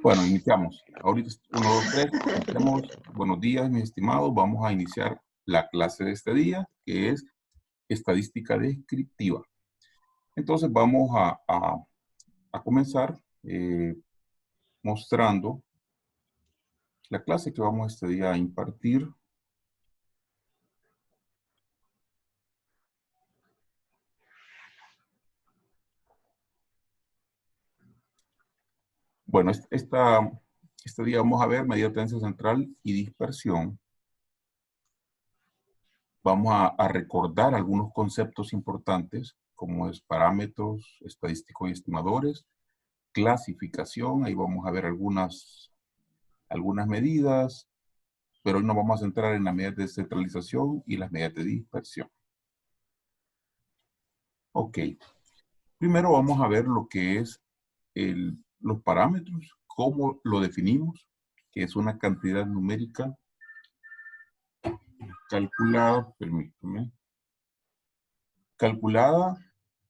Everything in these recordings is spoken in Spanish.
Bueno, iniciamos. Ahorita, 1, 2, 3. Iniciamos. Buenos días, mis estimados. Vamos a iniciar la clase de este día, que es estadística descriptiva. Entonces, vamos a comenzar mostrando la clase que vamos este día a impartir. Bueno, este día vamos a ver medida de tendencia central y dispersión. Vamos a recordar algunos conceptos importantes, como es parámetros estadísticos y estimadores, clasificación, ahí vamos a ver algunas medidas, pero hoy nos vamos a centrar en las medidas de centralización y las medidas de dispersión. Ok, primero vamos a ver lo que es los parámetros, cómo lo definimos, que es una cantidad numérica calculada, permítame, calculada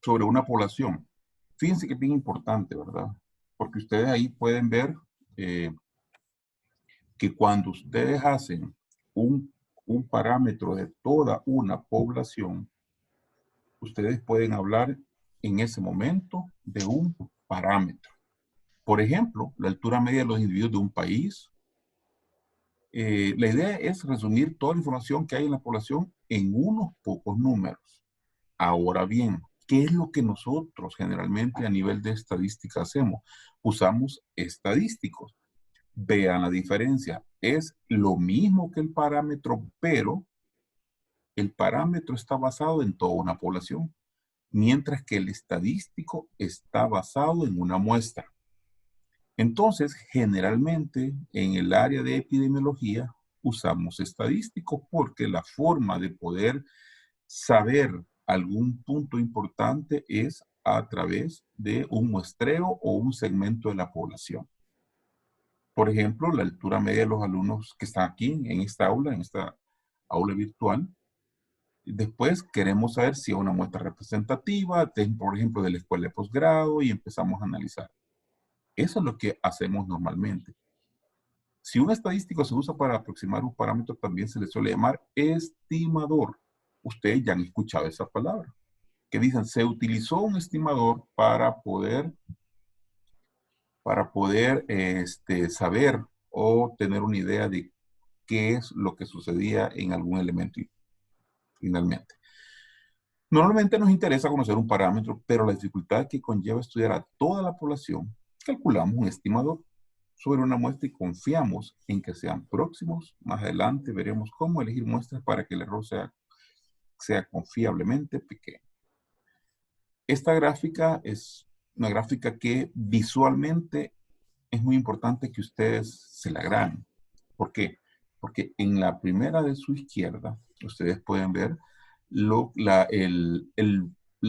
sobre una población. Fíjense que es bien importante, ¿verdad? Porque ustedes ahí pueden ver que cuando ustedes hacen un parámetro de toda una población, ustedes pueden hablar en ese momento de un parámetro. Por ejemplo, la altura media de los individuos de un país. La idea es resumir toda la información que hay en la población en unos pocos números. Ahora bien, ¿qué es lo que nosotros generalmente a nivel de estadística hacemos? Usamos estadísticos. Vean la diferencia. Es lo mismo que el parámetro, pero el parámetro está basado en toda una población, mientras que el estadístico está basado en una muestra. Entonces, generalmente en el área de epidemiología usamos estadísticos porque la forma de poder saber algún punto importante es a través de un muestreo o un segmento de la población. Por ejemplo, la altura media de los alumnos que están aquí en esta aula virtual. Después queremos saber si es una muestra representativa, por ejemplo, de la escuela de posgrado, y empezamos a analizar. Eso es lo que hacemos normalmente. Si un estadístico se usa para aproximar un parámetro, también se le suele llamar estimador. Ustedes ya han escuchado esa palabra, que dicen, se utilizó un estimador para poder saber o tener una idea de qué es lo que sucedía en algún elemento finalmente. Normalmente nos interesa conocer un parámetro, pero la dificultad que conlleva estudiar a toda la población, calculamos un estimador sobre una muestra y confiamos en que sean próximos. Más adelante veremos cómo elegir muestras para que el error sea confiablemente pequeño. Esta gráfica es una gráfica que visualmente es muy importante que ustedes se la graben. ¿Por qué? Porque en la primera de su izquierda, ustedes pueden ver la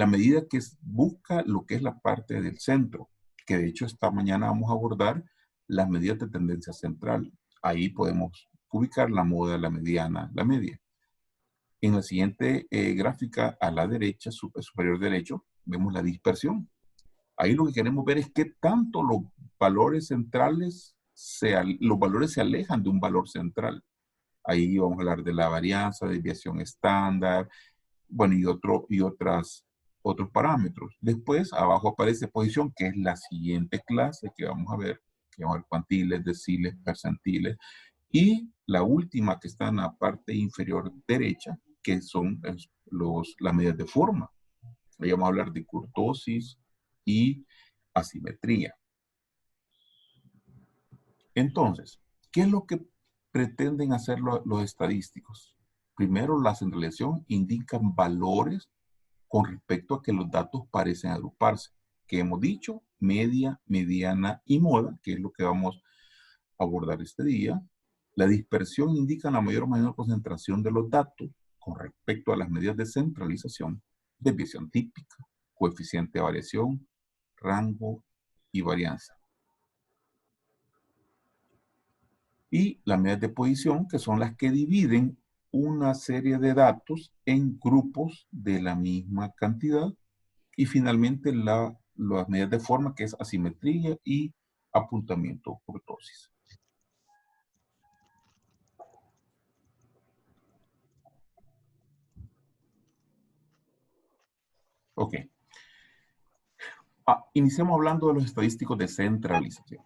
medida que busca lo que es la parte del centro, que de hecho esta mañana vamos a abordar las medidas de tendencia central. Ahí podemos ubicar la moda, la mediana, la media. En la siguiente gráfica a la derecha, superior derecho, vemos la dispersión. Ahí lo que queremos ver es qué tanto los valores centrales, los valores se alejan de un valor central. Ahí vamos a hablar de la varianza, desviación estándar, bueno, y otros parámetros. Después, abajo aparece posición, que es la siguiente clase que vamos a ver, cuantiles, deciles, percentiles. Y la última que está en la parte inferior derecha, que son las medidas de forma. Ahí vamos a hablar de kurtosis y asimetría. Entonces, ¿qué es lo que pretenden hacer los estadísticos? Primero, la centralización indican valores con respecto a que los datos parecen agruparse. Que hemos dicho, media, mediana y moda, que es lo que vamos a abordar este día. La dispersión indica la mayor o menor concentración de los datos con respecto a las medidas de centralización, desviación típica, coeficiente de variación, rango y varianza. Y las medidas de posición, que son las que dividen una serie de datos en grupos de la misma cantidad. Y finalmente las medidas de forma, que es asimetría y apuntamiento kurtosis. Ok. Iniciamos hablando de los estadísticos de centralización.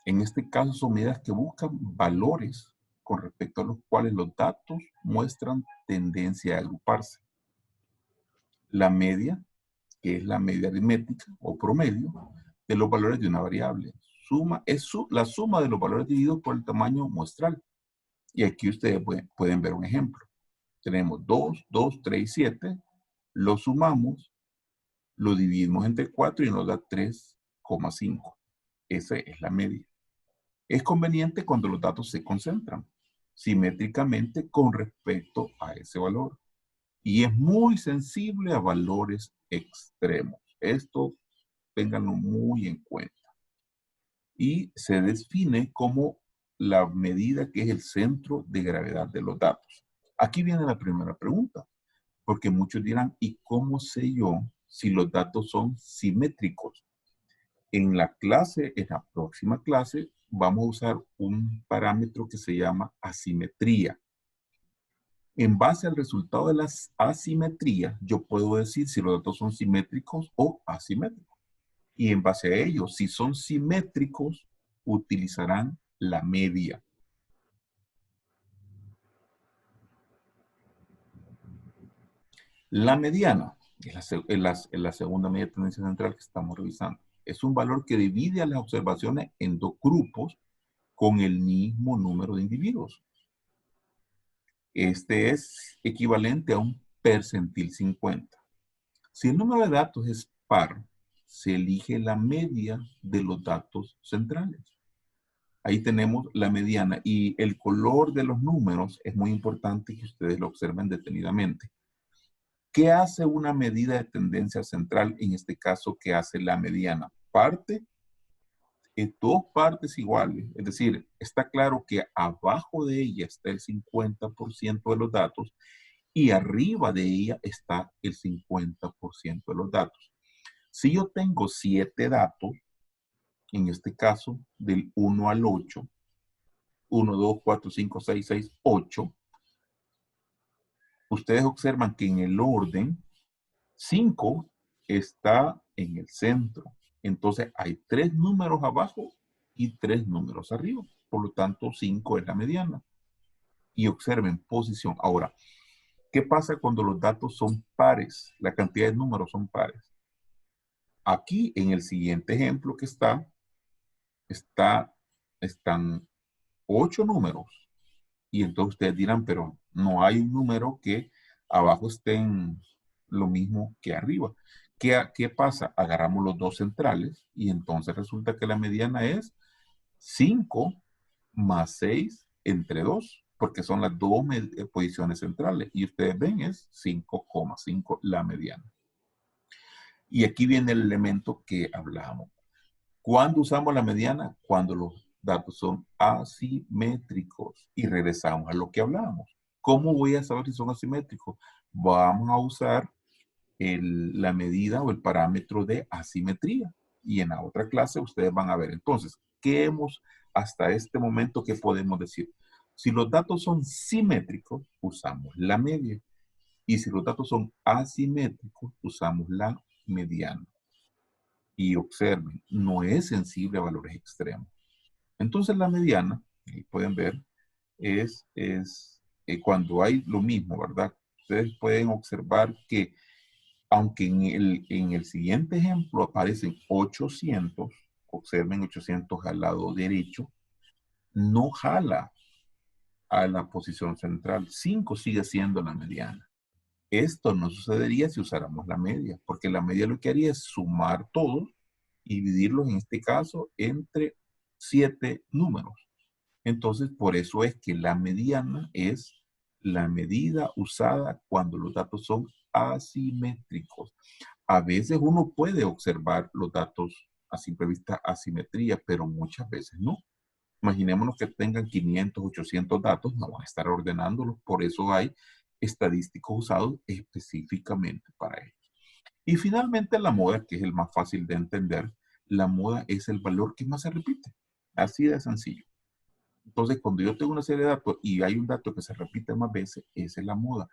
En este caso son medidas que buscan valores con respecto a los cuales los datos muestran tendencia a agruparse. La media, que es la media aritmética o promedio de los valores de una variable. La suma de los valores divididos por el tamaño muestral. Y aquí ustedes pueden ver un ejemplo. Tenemos 2, 2, 3 y 7. Lo sumamos, lo dividimos entre 4 y nos da 3,5. Esa es la media. Es conveniente cuando los datos se concentran simétricamente con respecto a ese valor. Y es muy sensible a valores extremos. Esto ténganlo muy en cuenta. Y se define como la medida que es el centro de gravedad de los datos. Aquí viene la primera pregunta, porque muchos dirán, ¿y cómo sé yo si los datos son simétricos? En la próxima clase, vamos a usar un parámetro que se llama asimetría. En base al resultado de la asimetría, yo puedo decir si los datos son simétricos o asimétricos. Y en base a ello, si son simétricos, utilizarán la media. La mediana es la segunda medida de tendencia central que estamos revisando. Es un valor que divide a las observaciones en dos grupos con el mismo número de individuos. Este es equivalente a un percentil 50. Si el número de datos es par, se elige la media de los datos centrales. Ahí tenemos la mediana y el color de los números es muy importante que ustedes lo observen detenidamente. ¿Qué hace una medida de tendencia central? En este caso, ¿qué hace la mediana? Parte en dos partes iguales. Es decir, está claro que abajo de ella está el 50% de los datos y arriba de ella está el 50% de los datos. Si yo tengo 7 datos, en este caso del 1 al 8, 1, 2, 4, 5, 6, 6, 8, ustedes observan que en el orden 5 está en el centro. Entonces hay 3 números abajo y 3 números arriba. Por lo tanto, 5 es la mediana. Y observen posición. Ahora, ¿qué pasa cuando los datos son pares? La cantidad de números son pares. Aquí, en el siguiente ejemplo que están 8 números. Y entonces ustedes dirán, pero no hay un número que abajo estén lo mismo que arriba. ¿Qué pasa? Agarramos los dos centrales y entonces resulta que la mediana es 5 más 6 entre 2, porque son las dos posiciones centrales. Y ustedes ven es 5,5 la mediana. Y aquí viene el elemento que hablamos. ¿Cuándo usamos la mediana? Cuando los datos son asimétricos. Y regresamos a lo que hablábamos. ¿Cómo voy a saber si son asimétricos? Vamos a usar la medida o el parámetro de asimetría. Y en la otra clase ustedes van a ver. Entonces, ¿qué hemos hasta este momento? ¿Qué podemos decir? Si los datos son simétricos, usamos la media. Y si los datos son asimétricos, usamos la mediana. Y observen, no es sensible a valores extremos. Entonces la mediana, y pueden ver, es cuando hay lo mismo, ¿verdad? Ustedes pueden observar que aunque en el siguiente ejemplo aparecen 800, observen 800 al lado derecho, no jala a la posición central. 5 sigue siendo la mediana. Esto no sucedería si usáramos la media, porque la media lo que haría es sumar todos y dividirlos en este caso entre 7 números. Entonces, por eso es que la mediana es la medida usada cuando los datos son asimétricos. A veces uno puede observar los datos a simple vista asimetría, pero muchas veces no. Imaginémonos que tengan 500, 800 datos, no van a estar ordenándolos, por eso hay estadísticos usados específicamente para ello. Y finalmente la moda, que es el más fácil de entender, la moda es el valor que más se repite. Así de sencillo. Entonces, cuando yo tengo una serie de datos y hay un dato que se repite más veces, esa es la moda.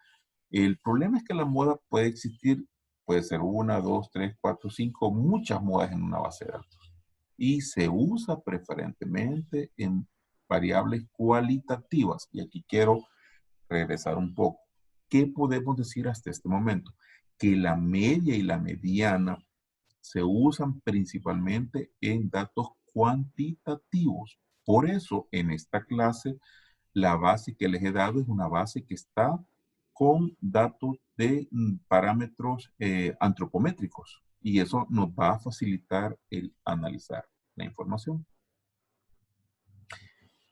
El problema es que la moda puede existir, puede ser una, dos, tres, cuatro, cinco, muchas modas en una base de datos. Y se usa preferentemente en variables cualitativas. Y aquí quiero regresar un poco. ¿Qué podemos decir hasta este momento? Que la media y la mediana se usan principalmente en datos cuantitativos. Por eso, en esta clase, la base que les he dado es una base que está con datos de parámetros antropométricos. Y eso nos va a facilitar el analizar la información.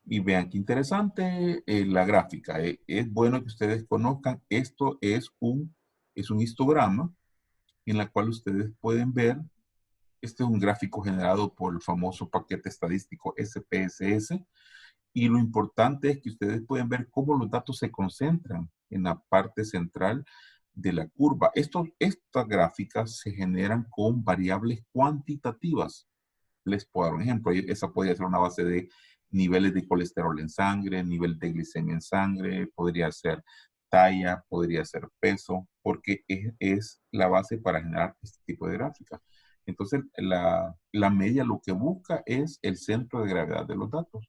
Y vean qué interesante la gráfica. Es bueno que ustedes conozcan, esto es un histograma en la cual ustedes pueden ver, este es un gráfico generado por el famoso paquete estadístico SPSS, y lo importante es que ustedes pueden ver cómo los datos se concentran en la parte central de la curva. Estas gráficas se generan con variables cuantitativas. Les puedo dar un ejemplo. Esa podría ser una base de niveles de colesterol en sangre, nivel de glicemia en sangre, podría ser talla, podría ser peso, porque es la base para generar este tipo de gráficas. Entonces, la media lo que busca es el centro de gravedad de los datos.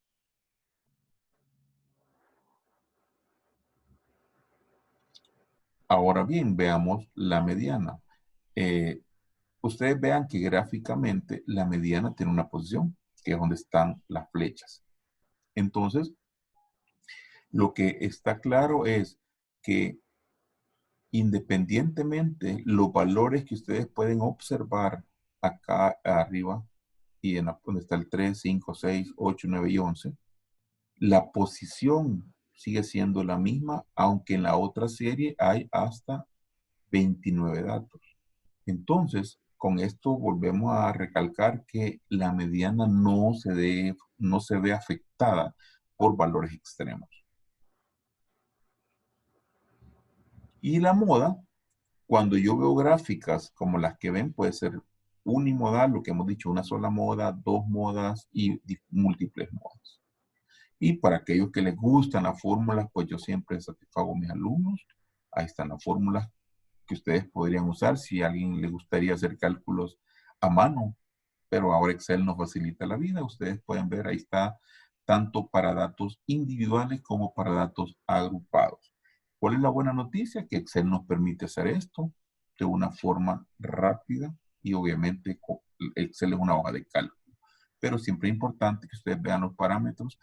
Ahora bien, veamos la mediana. Eh, Ustedes vean que gráficamente la mediana tiene una posición, que es donde están las flechas. Entonces, lo que está claro es que independientemente los valores que ustedes pueden observar acá arriba y en donde está el 3, 5, 6, 8, 9 y 11, la posición sigue siendo la misma, aunque en la otra serie hay hasta 29 datos. Entonces, con esto volvemos a recalcar que la mediana no se ve afectada por valores extremos. Y la moda, cuando yo veo gráficas como las que ven, puede ser unimodal, lo que hemos dicho, una sola moda, dos modas y múltiples modas. Y para aquellos que les gustan las fórmulas, pues yo siempre satisfago a mis alumnos. Ahí están las fórmulas que ustedes podrían usar si a alguien le gustaría hacer cálculos a mano, pero ahora Excel nos facilita la vida. Ustedes pueden ver, ahí está, tanto para datos individuales como para datos agrupados. ¿Cuál es la buena noticia? Que Excel nos permite hacer esto de una forma rápida y obviamente Excel es una hoja de cálculo. Pero siempre es importante que ustedes vean los parámetros.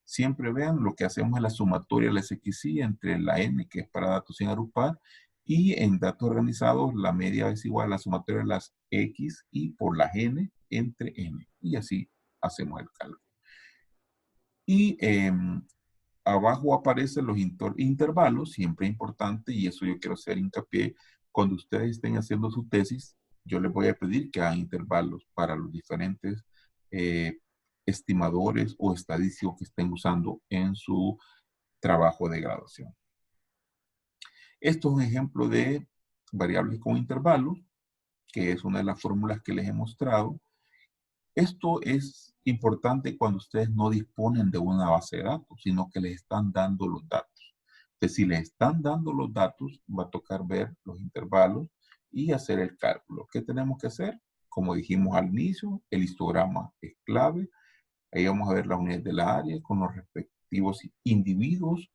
Siempre vean lo que hacemos en la sumatoria de la SXY entre la N, que es para datos sin agrupar, y en datos organizados la media es igual a la sumatoria de las X y por las N entre N. Y así hacemos el cálculo. Y abajo aparecen los intervalos, siempre importante, y eso yo quiero hacer hincapié. Cuando ustedes estén haciendo su tesis, yo les voy a pedir que hagan intervalos para los diferentes eh, estimadores o estadísticos que estén usando en su trabajo de graduación. Esto es un ejemplo de variables con intervalos, que es una de las fórmulas que les he mostrado. Esto es importante cuando ustedes no disponen de una base de datos, sino que les están dando los datos. Entonces, si les están dando los datos, va a tocar ver los intervalos y hacer el cálculo. ¿Qué tenemos que hacer? Como dijimos al inicio, el histograma es clave. Ahí vamos a ver la unidad de la área con los respectivos individuos.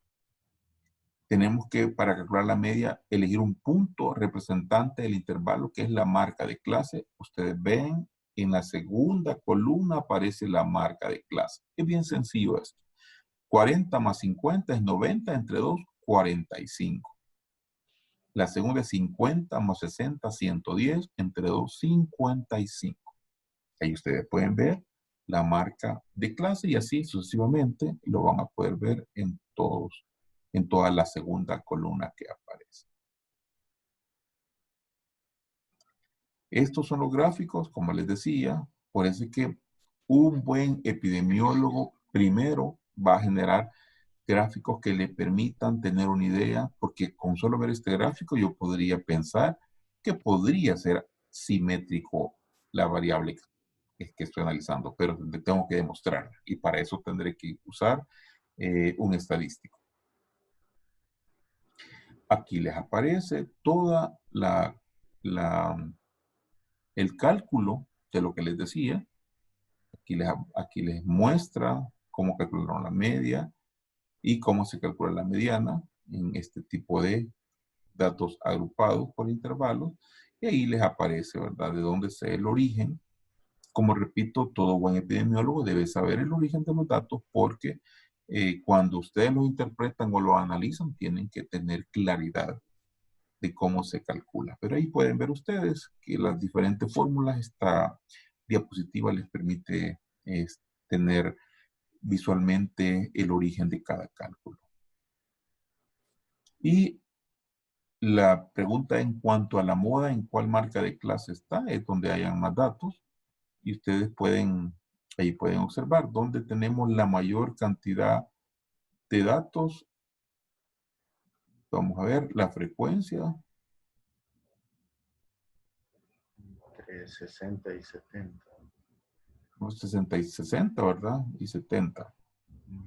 Tenemos que, para calcular la media, elegir un punto representante del intervalo, que es la marca de clase. Ustedes ven, en la segunda columna aparece la marca de clase. Es bien sencillo esto. 40 más 50 es 90, entre 2, 45. La segunda es 50 más 60, 110, entre 2, 55. Ahí ustedes pueden ver la marca de clase y así sucesivamente lo van a poder ver en toda la segunda columna que aparece. Estos son los gráficos, como les decía, por eso es que un buen epidemiólogo primero va a generar gráficos que le permitan tener una idea, porque con solo ver este gráfico yo podría pensar que podría ser simétrico la variable es que estoy analizando, pero tengo que demostrarla. Y para eso tendré que usar un estadístico. Aquí les aparece toda el cálculo de lo que les decía. Aquí les muestra cómo calcularon la media y cómo se calcula la mediana en este tipo de datos agrupados por intervalos. Y ahí les aparece, ¿verdad?, de dónde es el origen. Como repito, todo buen epidemiólogo debe saber el origen de los datos porque cuando ustedes los interpretan o los analizan, tienen que tener claridad de cómo se calcula. Pero ahí pueden ver ustedes que las diferentes fórmulas, esta diapositiva les permite tener visualmente el origen de cada cálculo. Y la pregunta en cuanto a la moda, en cuál marca de clase está, es donde hayan más datos. Y ustedes ahí pueden observar dónde tenemos la mayor cantidad de datos. Vamos a ver la frecuencia. Entre 60 y 70. 60 y 60, ¿verdad? Y 70.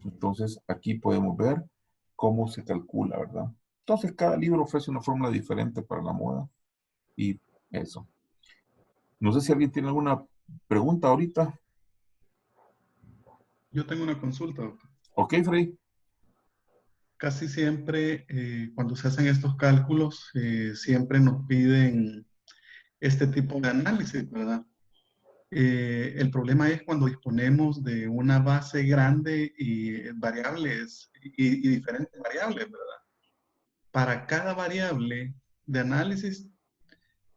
Entonces, aquí podemos ver cómo se calcula, ¿verdad? Entonces, cada libro ofrece una fórmula diferente para la moda y eso. No sé si alguien tiene alguna pregunta ahorita. Yo tengo una consulta, doctor. Ok, Freddy. Casi siempre cuando se hacen estos cálculos, siempre nos piden este tipo de análisis, ¿verdad? El problema es cuando disponemos de una base grande y variables y diferentes variables, ¿verdad? Para cada variable de análisis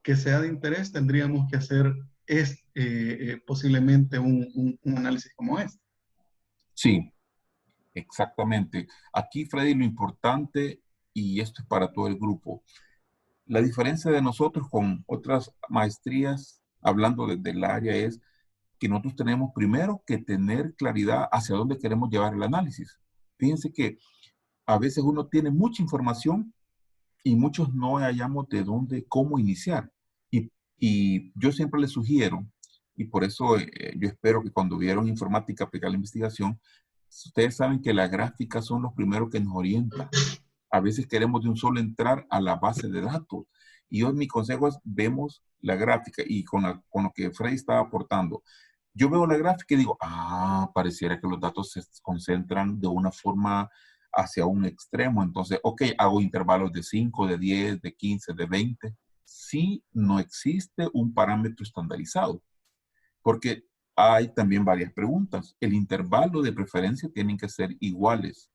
que sea de interés, tendríamos que hacer posiblemente un análisis como este. Sí, exactamente. Aquí, Freddy, lo importante, y esto es para todo el grupo, la diferencia de nosotros con otras maestrías, hablando desde el área, es que nosotros tenemos primero que tener claridad hacia dónde queremos llevar el análisis. Fíjense que a veces uno tiene mucha información y muchos no hallamos de dónde, cómo iniciar. Y yo siempre les sugiero, y por eso yo espero que cuando vieron informática aplicar la investigación, ustedes saben que las gráficas son los primeros que nos orientan. A veces queremos de un solo entrar a la base de datos. Y hoy mi consejo es, vemos la gráfica y con lo que Freddy estaba aportando. Yo veo la gráfica y digo, pareciera que los datos se concentran de una forma hacia un extremo. Entonces, ok, hago intervalos de 5, de 10, de 15, de 20. Sí, no existe un parámetro estandarizado, porque hay también varias preguntas. El intervalo de preferencia tienen que ser iguales,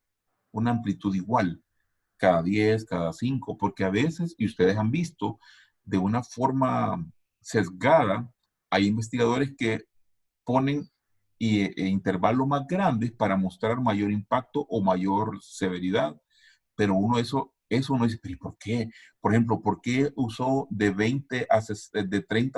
una amplitud igual cada 10, cada 5, porque a veces, y ustedes han visto, de una forma sesgada, hay investigadores que ponen intervalos más grandes para mostrar mayor impacto o mayor severidad, pero uno eso no dice, ¿pero por qué? Por ejemplo, ¿por qué usó de 30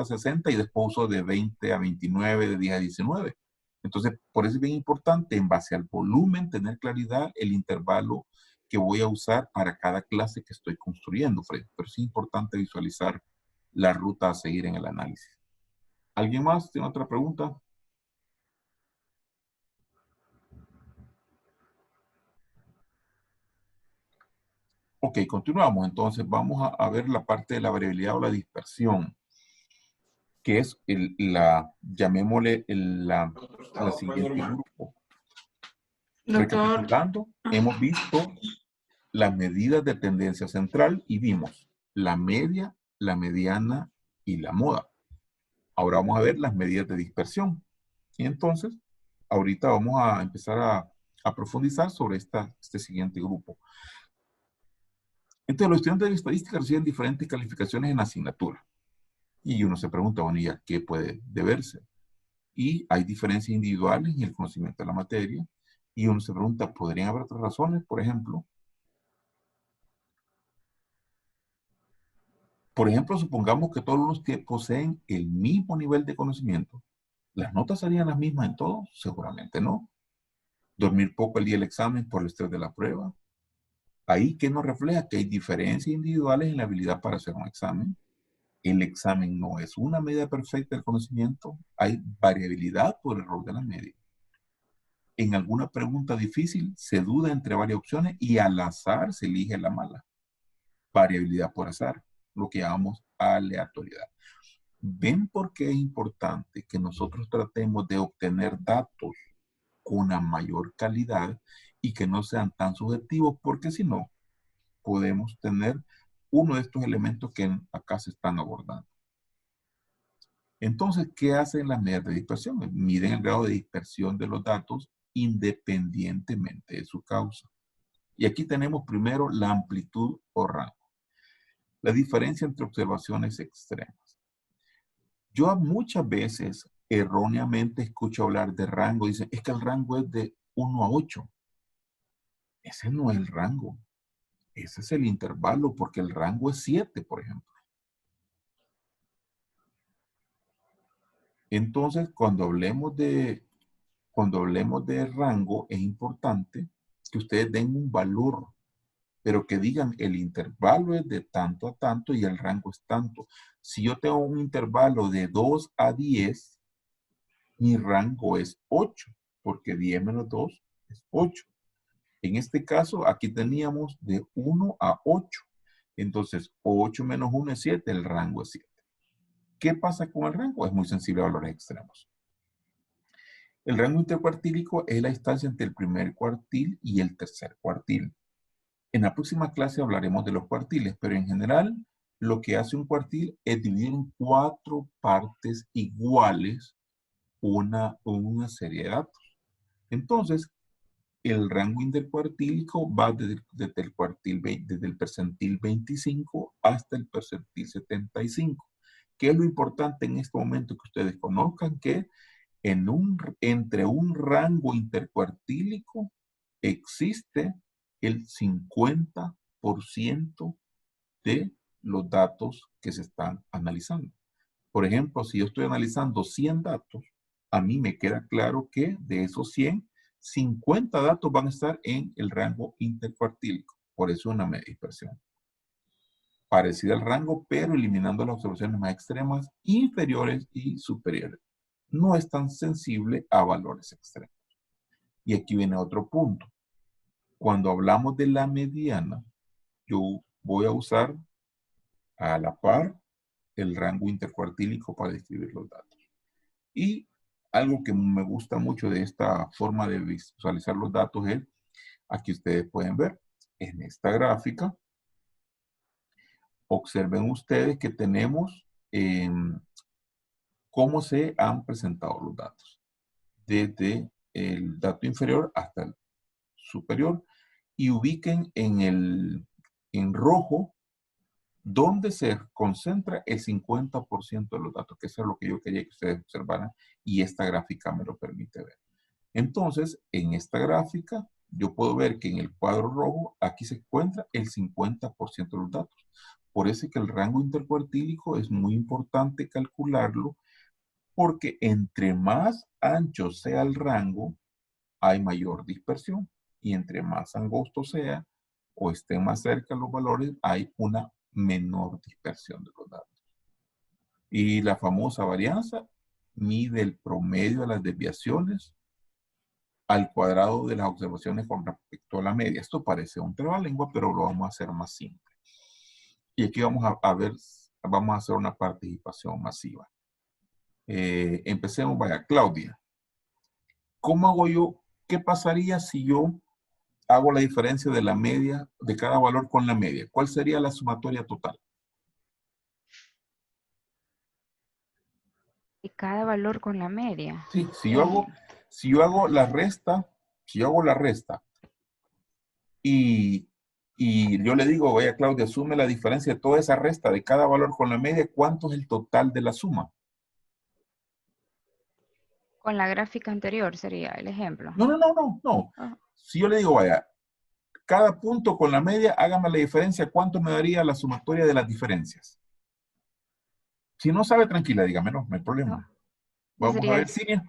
a 60 y después usó de 20 a 29, de 10 a 19? Entonces, por eso es bien importante, en base al volumen, tener claridad el intervalo que voy a usar para cada clase que estoy construyendo, Fred. Pero es importante visualizar la ruta a seguir en el análisis. ¿Alguien más tiene otra pregunta? Ok, continuamos. Entonces, vamos a ver la parte de la variabilidad o la dispersión, que es llamémosle la siguiente grupo. Doctor, Recapitulando, hemos visto las medidas de tendencia central y vimos la media, la mediana y la moda. Ahora vamos a ver las medidas de dispersión. Y entonces, ahorita vamos a empezar a profundizar sobre este siguiente grupo. Entonces, los estudiantes de estadística reciben diferentes calificaciones en la asignatura. Y uno se pregunta, bueno, ¿y a qué puede deberse? Y hay diferencias individuales en el conocimiento de la materia. Y uno se pregunta, ¿podrían haber otras razones? Por ejemplo, supongamos que todos los que poseen el mismo nivel de conocimiento, ¿las notas serían las mismas en todos? Seguramente no. Dormir poco el día del examen por el estrés de la prueba. Ahí que nos refleja que hay diferencias individuales en la habilidad para hacer un examen. El examen no es una medida perfecta del conocimiento. Hay variabilidad por error de la media. En alguna pregunta difícil se duda entre varias opciones y al azar se elige la mala. Variabilidad por azar, lo que llamamos aleatoriedad. ¿Ven por qué es importante que nosotros tratemos de obtener datos con una mayor calidad y que no sean tan subjetivos? Porque si no, podemos tener uno de estos elementos que acá se están abordando. Entonces, ¿qué hacen las medidas de dispersión? Miden el grado de dispersión de los datos independientemente de su causa. Y aquí tenemos primero la amplitud o rango. La diferencia entre observaciones extremas. Yo muchas veces erróneamente escucho hablar de rango. Dicen, es que el rango es de 1 a 8. Ese no es el rango. Ese es el intervalo porque el rango es 7, por ejemplo. Entonces, cuando hablemos de rango, es importante que ustedes den un valor, pero que digan el intervalo es de tanto a tanto y el rango es tanto. Si yo tengo un intervalo de 2 a 10, mi rango es 8, porque 10 menos 2 es 8. En este caso, aquí teníamos de 1 a 8. Entonces, 8 menos 1 es 7, el rango es 7. ¿Qué pasa con el rango? Es muy sensible a valores extremos. El rango intercuartílico es la distancia entre el primer cuartil y el tercer cuartil. En la próxima clase hablaremos de los cuartiles, pero en general lo que hace un cuartil es dividir en 4 partes iguales una serie de datos. Entonces, el rango intercuartílico va desde el percentil 25 hasta el percentil 75. ¿Qué es lo importante en este momento? Que ustedes conozcan que entre un rango intercuartílico existe el 50% de los datos que se están analizando. Por ejemplo, si yo estoy analizando 100 datos, a mí me queda claro que de esos 100, 50 datos van a estar en el rango intercuartílico. Por eso es una media dispersión. Parecida al rango, pero eliminando las observaciones más extremas, inferiores y superiores. No es tan sensible a valores extremos. Y aquí viene otro punto. Cuando hablamos de la mediana, yo voy a usar a la par el rango intercuartílico para describir los datos. Y algo que me gusta mucho de esta forma de visualizar los datos es, aquí ustedes pueden ver, en esta gráfica, observen ustedes que tenemos cómo se han presentado los datos, desde el dato inferior hasta el superior, y ubiquen en rojo donde se concentra el 50% de los datos, que eso es lo que yo quería que ustedes observaran, y esta gráfica me lo permite ver. Entonces, en esta gráfica, yo puedo ver que en el cuadro rojo, aquí se encuentra el 50% de los datos. Por eso es que el rango intercuartílico es muy importante calcularlo, porque entre más ancho sea el rango, hay mayor dispersión. Y entre más angosto sea, o estén más cerca los valores, hay una menor dispersión de los datos. Y la famosa varianza mide el promedio de las desviaciones al cuadrado de las observaciones con respecto a la media. Esto parece un trabalengua, pero lo vamos a hacer más simple. Y aquí vamos a hacer una participación masiva. Empecemos, vaya, Claudia. ¿Cómo hago yo? ¿Qué pasaría si yo hago la diferencia de la media, de cada valor con la media? ¿Cuál sería la sumatoria total? Y cada valor con la media. Sí, si yo hago la resta, y, y yo le digo, oye, Claudia, sume la diferencia de toda esa resta de cada valor con la media, ¿cuánto es el total de la suma? Con la gráfica anterior sería el ejemplo. No. Ah, Si yo le digo, vaya, cada punto con la media, hágame la diferencia, ¿cuánto me daría la sumatoria de las diferencias? Si no sabe, tranquila, dígame, no hay problema. no. Vamos a Sería ver, Cinia,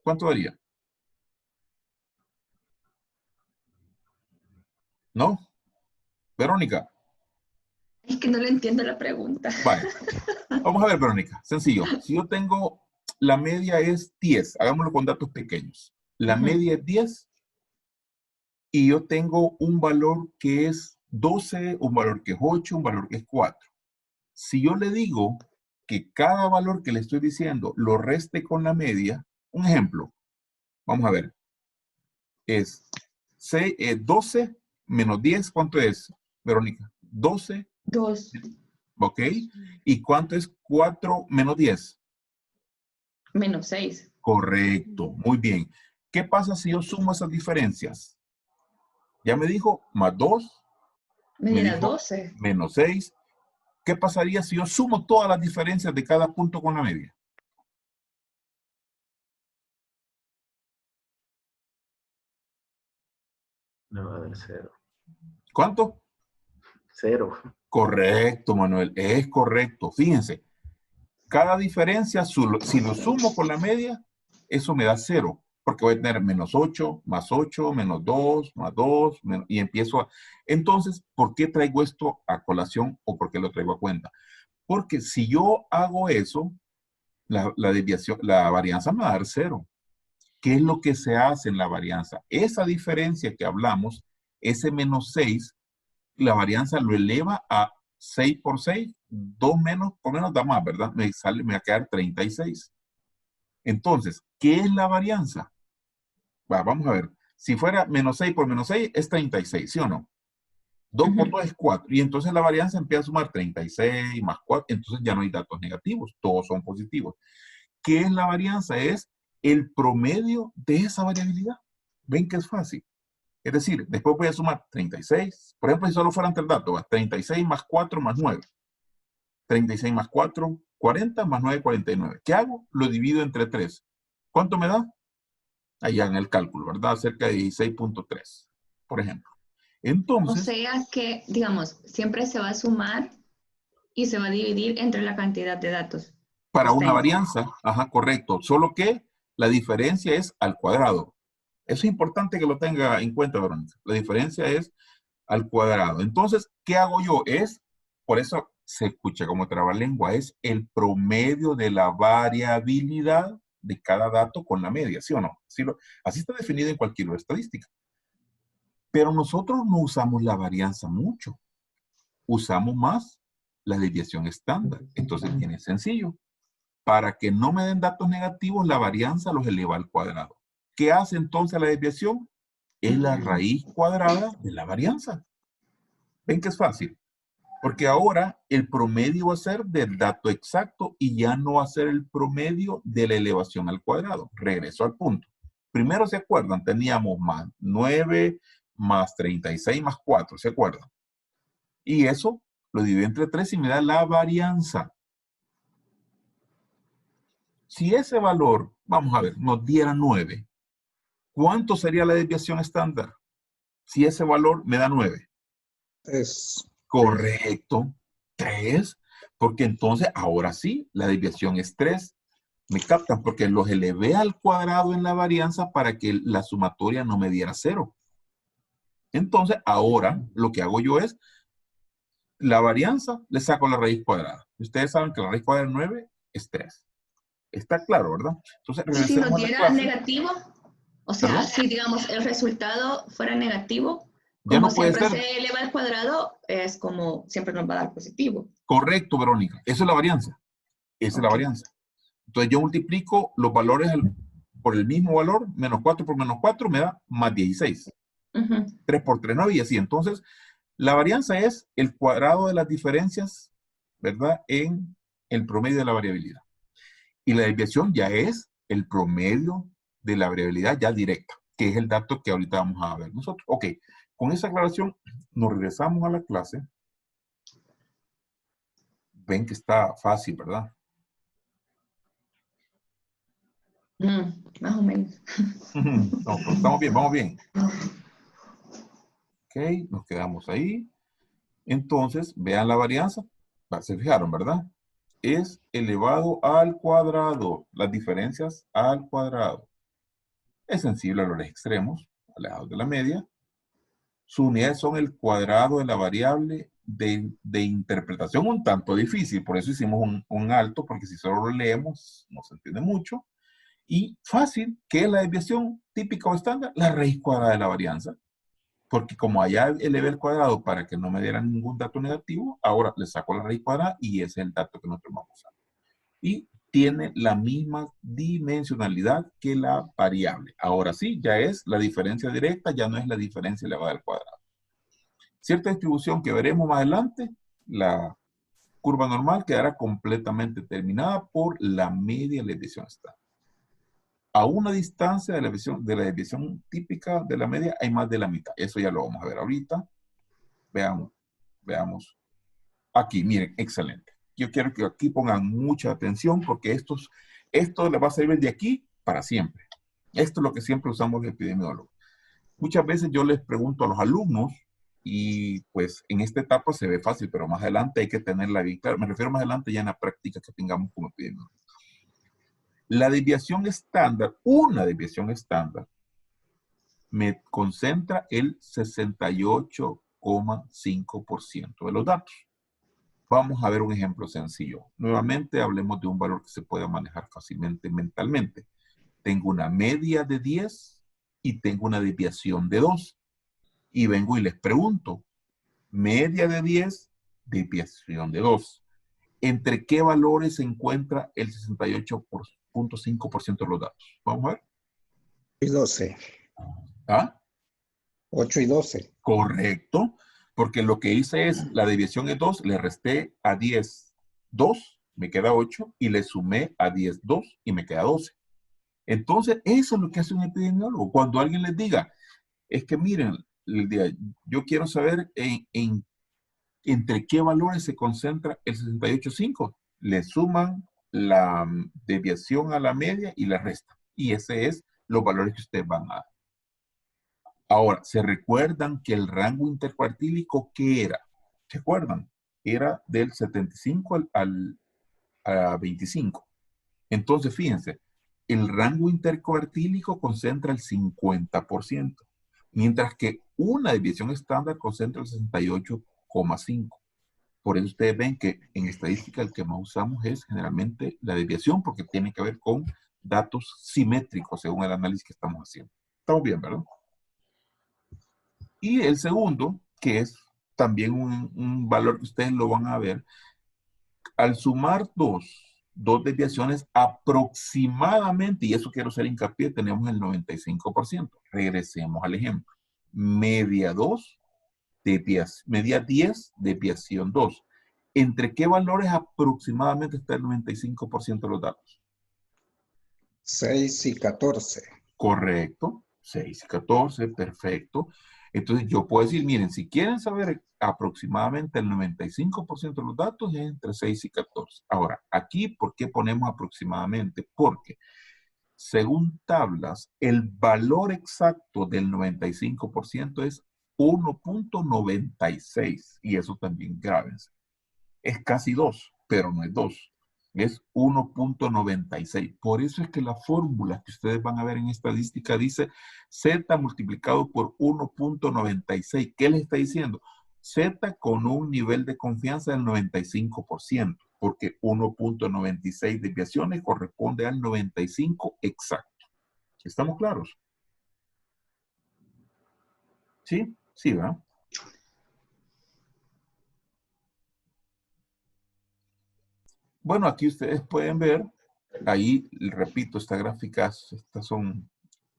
¿cuánto daría? ¿No? Verónica. Es que no le entiendo la pregunta. Vale. Vamos a ver, Verónica. Sencillo. Si yo tengo, la media es 10. Hagámoslo con datos pequeños. La Ujú. media es 10 y yo tengo un valor que es 12, un valor que es 8, un valor que es 4. Si yo le digo que cada valor que le estoy diciendo lo reste con la media, un ejemplo, vamos a ver, es 12 menos 10, ¿cuánto es, Verónica? 12, 2 ¿ok? ¿Y cuánto es 4 menos 10? menos 6. Correcto, muy bien. ¿Qué pasa si yo sumo esas diferencias? Ya me dijo más 2, Me me diera dijo 12. menos 6. ¿Qué pasaría si yo sumo todas las diferencias de cada punto con la media? Me va a dar 0. ¿Cuánto? 0. Correcto, Manuel, es correcto. Fíjense, cada diferencia, si lo sumo con la media, eso me da 0, porque voy a tener menos 8, más 8, menos 2, más 2, y empiezo a... Entonces, ¿por qué traigo esto a colación o por qué lo traigo a cuenta? Porque si yo hago eso, la desviación, la varianza me va a dar 0. ¿Qué es lo que se hace en la varianza? Esa diferencia que hablamos, ese menos 6, la varianza lo eleva a 6 por 6, 2 menos, por menos da más, ¿verdad? Me va a quedar 36. Entonces, ¿qué es la varianza? Vamos a ver. Si fuera menos 6 por menos 6 es 36, ¿sí o no? 2 por 2 es 4. Y entonces la varianza empieza a sumar 36 más 4. Entonces ya no hay datos negativos, todos son positivos. ¿Qué es la varianza? Es el promedio de esa variabilidad. ¿Ven que es fácil? Es decir, después voy a sumar 36. Por ejemplo, si solo fueran tres datos, 36 más 4 más 9. 36 más 4, 40 más 9, 49. ¿Qué hago? Lo divido entre 3. ¿Cuánto me da? Allá en el cálculo, ¿verdad? Cerca de 16.3, por ejemplo. O Entonces, sea que, digamos, siempre se va a sumar y se va a dividir entre la cantidad de datos que para una estén. varianza, ajá, correcto. Solo que la diferencia es al cuadrado. Eso es importante que lo tenga en cuenta, Verónica. La diferencia es al cuadrado. Entonces, ¿qué hago yo? Por eso se escucha como trabalengua, es el promedio de la variabilidad de cada dato con la media, ¿sí o no? Así está definido en cualquier estadística. Pero nosotros no usamos la varianza mucho. Usamos más la desviación estándar. Entonces, bien es sencillo. Para que no me den datos negativos, la varianza los eleva al cuadrado. ¿Qué hace entonces la desviación? Es la raíz cuadrada de la varianza. ¿Ven que es fácil? Porque ahora el promedio va a ser del dato exacto y ya no va a ser el promedio de la elevación al cuadrado. Regreso al punto. Primero, ¿se acuerdan? Teníamos más 9 más 36 más 4, ¿se acuerdan? Y eso lo divido entre 3 y me da la varianza. Si ese valor, vamos a ver, nos diera 9, ¿cuánto sería la desviación estándar? Si ese valor me da 9. Es Correcto. 3. Porque entonces, ahora sí, la desviación es 3. ¿Me captan? Porque los elevé al cuadrado en la varianza para que la sumatoria no me diera 0. Entonces, ahora lo que hago yo es, la varianza le saco la raíz cuadrada. Ustedes saben que la raíz cuadrada de 9 es 3. Está claro, ¿verdad? Entonces, Y si nos regresemos a la diera clase. negativo, o sea, ¿Perdón? si digamos el resultado fuera negativo, Ya como no puede siempre ser. se eleva al cuadrado, es como siempre nos va a dar positivo. Correcto, Verónica. Eso es la varianza. Esa es la Ok. varianza. Entonces yo multiplico los valores por el mismo valor, menos 4 por menos 4 me da más 16. Ujú. 3 por 3, 9 y así. Entonces, la varianza es el cuadrado de las diferencias, ¿verdad? En el promedio de la variabilidad. Y la desviación ya es el promedio de la variabilidad ya directa, que es el dato que ahorita vamos a ver nosotros. Ok, con esa aclaración nos regresamos a la clase. Ven que está fácil, ¿verdad? Más o menos. No, pero estamos bien, vamos bien. Ok, nos quedamos ahí. Entonces, vean la varianza. Se fijaron, ¿verdad? Es elevado al cuadrado. Las diferencias al cuadrado. Es sensible a los extremos, alejados de la media. Sus unidades son el cuadrado de la variable de interpretación, un tanto difícil, por eso hicimos un alto, porque si solo lo leemos no se entiende mucho. Y fácil, ¿qué es la desviación típica o estándar? La raíz cuadrada de la varianza. Porque como allá elevé el cuadrado para que no me diera ningún dato negativo, ahora le saco la raíz cuadrada y ese es el dato que nosotros vamos a usar. Y tiene la misma dimensionalidad que la variable. Ahora sí, ya es la diferencia directa, ya no es la diferencia elevada al cuadrado. Cierta distribución que veremos más adelante, la curva normal quedará completamente determinada por la media de la desviación estándar. A una distancia de la desviación típica de la media hay más de la mitad. Eso ya lo vamos a ver ahorita. Veamos. Aquí, miren, excelente. Yo quiero que aquí pongan mucha atención porque esto les va a servir de aquí para siempre. Esto es lo que siempre usamos los epidemiólogos. Muchas veces yo les pregunto a los alumnos y pues en esta etapa se ve fácil, pero más adelante hay que tenerla bien clara. Me refiero más adelante ya en la práctica que tengamos como epidemiólogos. La desviación estándar, una desviación estándar, me concentra el 68,5% de los datos. Vamos a ver un ejemplo sencillo. Nuevamente hablemos de un valor que se pueda manejar fácilmente mentalmente. Tengo una media de 10 y tengo una desviación de 2. Y vengo y les pregunto, media de 10, desviación de 2. ¿Entre qué valores se encuentra el 68,5% de los datos? Vamos a ver. Y 12. ¿Ah? 8 y 12. Correcto, porque lo que hice es, la desviación es 2, le resté a 10, 2, me queda 8, y le sumé a 10, 2, y me queda 12. Entonces, eso es lo que hace un epidemiólogo. Cuando alguien les diga, es que miren, les diga, yo quiero saber entre qué valores se concentra el 68,5. Le suman la desviación a la media y la resta. Y ese es los valores que ustedes van a dar. Ahora, ¿se recuerdan que el rango intercuartílico qué era? ¿Se acuerdan? Era del 75 a 25. Entonces, fíjense, el rango intercuartílico concentra el 50%, mientras que una desviación estándar concentra el 68,5%. Por eso ustedes ven que en estadística el que más usamos es generalmente la desviación, porque tiene que ver con datos simétricos según el análisis que estamos haciendo. ¿Estamos bien, verdad? Y el segundo, que es también un valor que ustedes lo van a ver, al sumar dos desviaciones aproximadamente, y eso quiero hacer hincapié, tenemos el 95%. Regresemos al ejemplo. Media 2, media 10, desviación 2. ¿Entre qué valores aproximadamente está el 95% de los datos? 6 y 14. Correcto. 6 y 14, perfecto. Entonces yo puedo decir, miren, si quieren saber aproximadamente el 95% de los datos es entre 6 y 14. Ahora, aquí, ¿por qué ponemos aproximadamente? Porque según tablas, el valor exacto del 95% es 1,96. Y eso también grábense. Es casi 2, pero no es 2. Es 1,96. Por eso es que la fórmula que ustedes van a ver en estadística dice Z multiplicado por 1,96. ¿Qué les está diciendo? Z con un nivel de confianza del 95%, porque 1,96 desviaciones corresponde al 95 exacto. ¿Estamos claros? ¿Sí? Sí, ¿verdad? Bueno, aquí ustedes pueden ver, ahí repito, estas son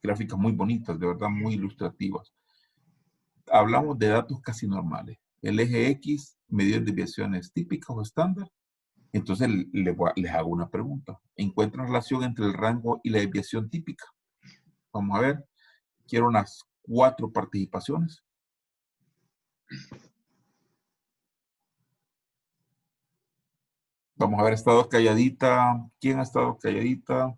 gráficas muy bonitas, de verdad muy ilustrativas. Hablamos de datos casi normales. El eje X, medidas de desviaciones típicas o estándar. Entonces les hago una pregunta. ¿Encuentran relación entre el rango y la desviación típica? Vamos a ver. Quiero unas 4 participaciones. Vamos a ver, estado calladita. ¿Quién ha estado calladita?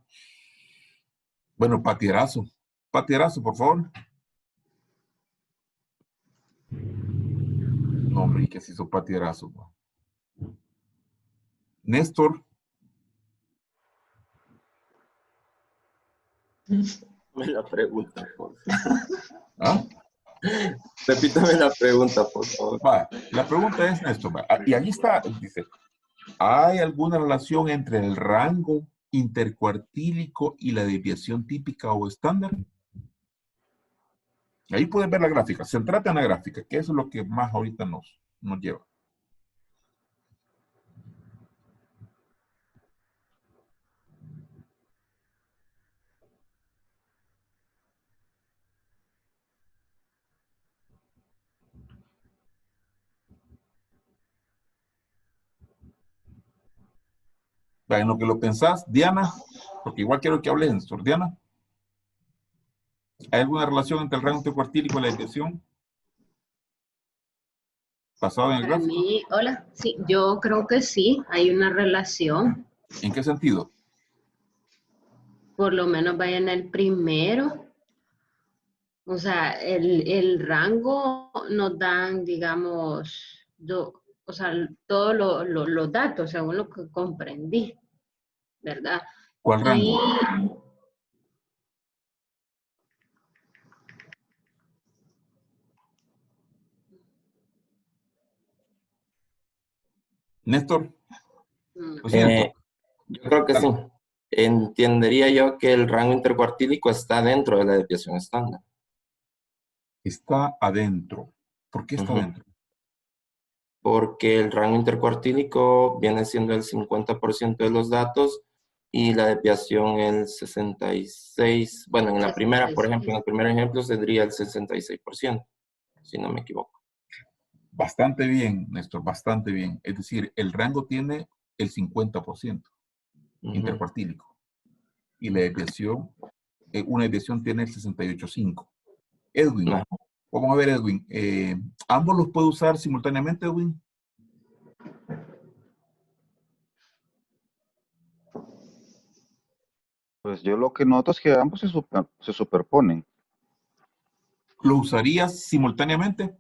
Bueno, Patierazo. Patierazo, por favor. No, hombre, que se hizo Patierazo. Néstor. Me la pregunta, por favor. ¿Ah? Repítame la pregunta, por favor. Va, la pregunta es, Néstor, va, y aquí está, dice, ¿hay alguna relación entre el rango intercuartílico y la desviación típica o estándar? Ahí pueden ver la gráfica. Centrate en la gráfica, que eso es lo que más ahorita nos lleva. Va, en lo que lo pensás, Diana, porque igual quiero que hables, Néstor. Diana, ¿hay alguna relación entre el rango intercuartílico y la desviación? Basado en el Para gráfico. mí, hola, sí, yo creo que sí, hay una relación, ¿En qué sentido? por lo menos vaya en el primero, o sea, el rango nos dan, digamos, o sea, todos los datos, según lo que comprendí, ¿verdad? ¿Cuál rango? Y Néstor, mm, lo siento. Yo creo que sí. Entendería yo que el rango intercuartílico está dentro de la desviación estándar. Está adentro. ¿Por qué está Ujú. adentro? Porque el rango intercuartílico viene siendo el 50% de los datos y la desviación el 66%. Bueno, en la primera, por ejemplo, en el primer ejemplo sería el 66%, si no me equivoco. Bastante bien, Néstor, bastante bien. Es decir, el rango tiene el 50% Ujú. intercuartílico. Y la desviación, una desviación tiene el 68,5%. Edwin, Ajá. vamos a ver, Edwin. ¿Ambos los puedo usar simultáneamente, Edwin? Pues yo lo que noto es que ambos se superponen. ¿Lo usarías simultáneamente?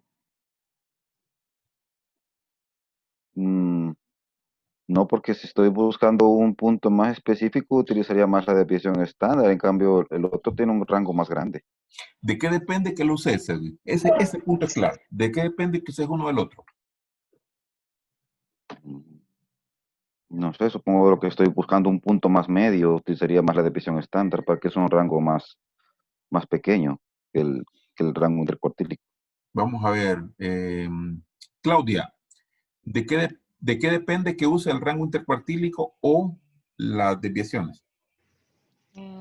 No, porque si estoy buscando un punto más específico, utilizaría más la desviación estándar. En cambio, el otro tiene un rango más grande. ¿De qué depende que lo uses, Edwin? Ese punto es clave. ¿De qué depende que uses uno del otro? Mm, No sé, supongo lo que estoy buscando un punto más medio, utilizaría más la desviación estándar para que es un rango más pequeño que el rango intercuartílico. Vamos a ver. Claudia, ¿de qué depende que use el rango intercuartílico o las desviaciones?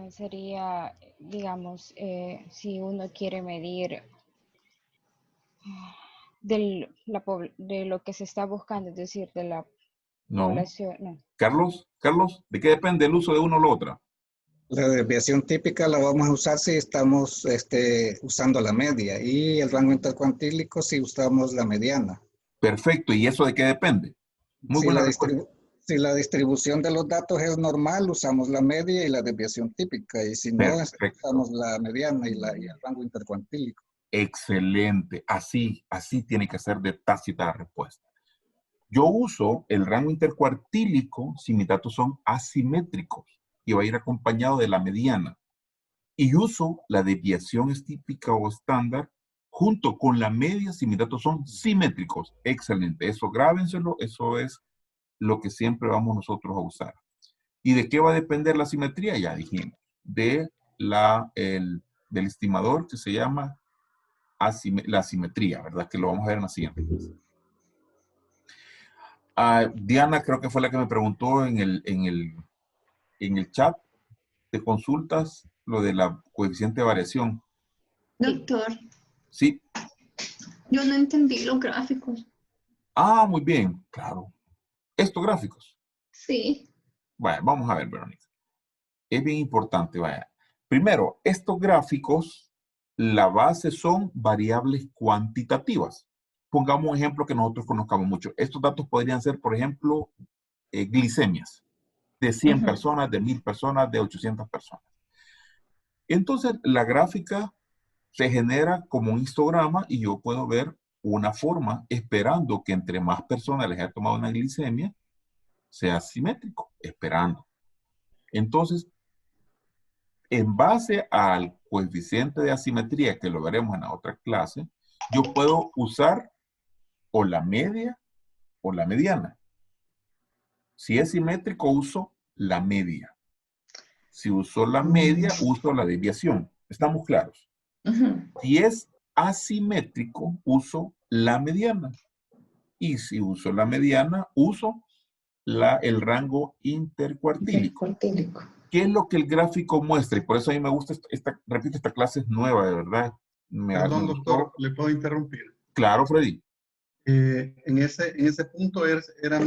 Sería, digamos, si uno quiere medir de lo que se está buscando, es decir, de la No. población. No. Carlos, ¿de qué depende el uso de uno o la otra? La desviación típica la vamos a usar si estamos usando la media y el rango intercuartílico si usamos la mediana. Perfecto. ¿Y eso de qué depende? Muy Si buena la, respuesta. si la distribución de los datos es normal, usamos la media y la desviación típica. Y si no, Perfecto. usamos la mediana y el rango intercuartílico. Excelente. Así tiene que ser de tácita la respuesta. Yo uso el rango intercuartílico si mis datos son asimétricos y va a ir acompañado de la mediana. Y uso la desviación típica o estándar junto con la media si mis datos son simétricos. Excelente. Eso grábenselo. Eso es lo que siempre vamos nosotros a usar. ¿Y de qué va a depender la simetría? Ya dijimos. Del estimador que se llama la asimetría, ¿verdad? Que lo vamos a ver en la siguiente clase. Diana creo que fue la que me preguntó en el chat de consultas lo de la coeficiente de variación. Doctor, Sí. yo no entendí los gráficos. Muy bien, claro. Estos gráficos. Sí. Vaya, vamos a ver, Verónica. Es bien importante, vaya. Primero, estos gráficos, la base son variables cuantitativas. Pongamos un ejemplo que nosotros conozcamos mucho. Estos datos podrían ser, por ejemplo, glicemias de 100 personas, de 1000 personas, de 800 personas. Entonces, la gráfica se genera como un histograma y yo puedo ver una forma esperando que entre más personas les haya tomado una glicemia, sea simétrico, esperando. Entonces, en base al coeficiente de asimetría, que lo veremos en la otra clase, yo puedo usar o la media o la mediana. Si es simétrico, uso la media. Si uso la media, uso la desviación. ¿Estamos claros? Si es asimétrico, uso la mediana. Y si uso la mediana, uso el rango intercuartílico. ¿Qué es lo que el gráfico muestra? Y por eso a mí me gusta, repito, esta clase es nueva, de verdad. Perdón, doctor, ¿le puedo interrumpir? Claro, Freddy. En ese punto era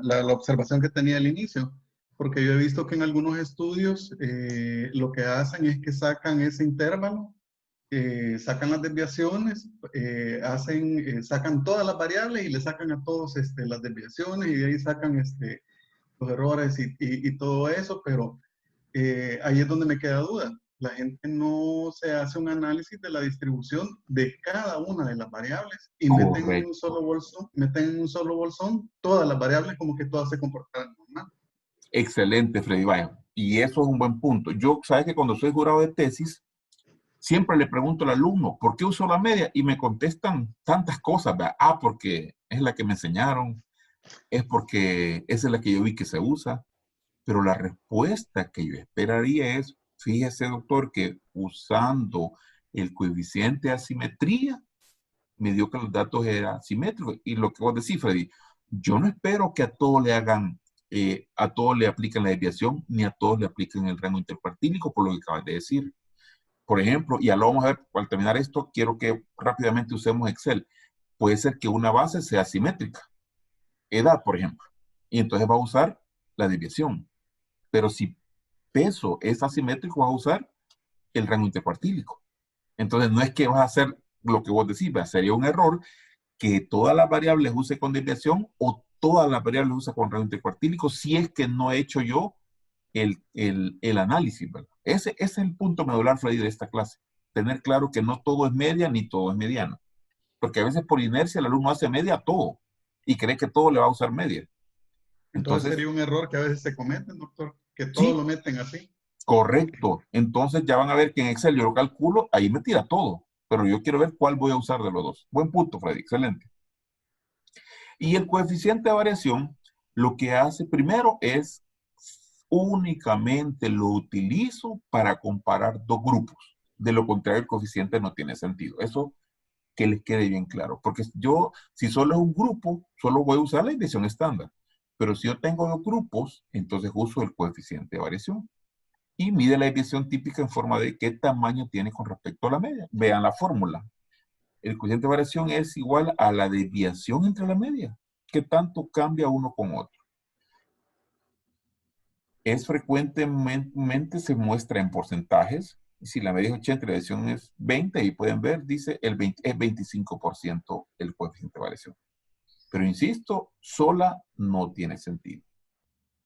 la observación que tenía al inicio, porque yo he visto que en algunos estudios lo que hacen es que sacan ese intervalo, sacan las desviaciones, sacan todas las variables y le sacan a todos las desviaciones y de ahí sacan los errores y todo eso, pero ahí es donde me queda duda. La gente no se hace un análisis de la distribución de cada una de las variables y meten en un solo bolsón todas las variables como que todas se comportaran normal. Excelente, Freddy. Vaya. Y eso es un buen punto. Yo, sabes que cuando soy jurado de tesis, siempre le pregunto al alumno, ¿por qué uso la media? Y me contestan tantas cosas, ¿verdad? Ah, porque es la que me enseñaron, es porque esa es la que yo vi que se usa. Pero la respuesta que yo esperaría es, fíjese, doctor, que usando el coeficiente de asimetría, me dio que los datos eran simétricos. Y lo que vos decís, Freddy, yo no espero que a todos le hagan, a todos le apliquen la desviación, ni a todos le apliquen el rango intercuartílico, por lo que acabas de decir. Por ejemplo, y ya lo vamos a ver, al terminar esto, quiero que rápidamente usemos Excel. Puede ser que una base sea simétrica, edad, por ejemplo, y entonces va a usar la desviación. Pero si peso es asimétrico, vas a usar el rango intercuartílico. Entonces, no es que vas a hacer lo que vos decís, sería un error que todas las variables use con desviación o todas las variables use con rango intercuartílico si es que no he hecho yo el análisis, ¿verdad? Ese es el punto medular, Freddy, de esta clase. Tener claro que no todo es media ni todo es mediano. Porque a veces por inercia el alumno hace media a todo y cree que todo le va a usar media. Entonces sería un error que a veces se cometen, doctor, que todo sí, lo meten así. Correcto. Entonces ya van a ver que en Excel yo lo calculo, ahí me tira todo. Pero yo quiero ver cuál voy a usar de los dos. Buen punto, Freddy. Excelente. Y el coeficiente de variación lo que hace primero es únicamente lo utilizo para comparar dos grupos. De lo contrario, el coeficiente no tiene sentido. Eso que les quede bien claro. Porque yo, si solo es un grupo, solo voy a usar la división estándar. Pero si yo tengo dos grupos, entonces uso el coeficiente de variación. Y mide la desviación típica en forma de qué tamaño tiene con respecto a la media. Vean la fórmula. El coeficiente de variación es igual a la desviación entre la media. ¿Qué tanto cambia uno con otro? Es frecuentemente se muestra en porcentajes. Si la media es 80 y la desviación es 20, ahí pueden ver, dice es 25% el coeficiente de variación. Pero insisto, sola no tiene sentido.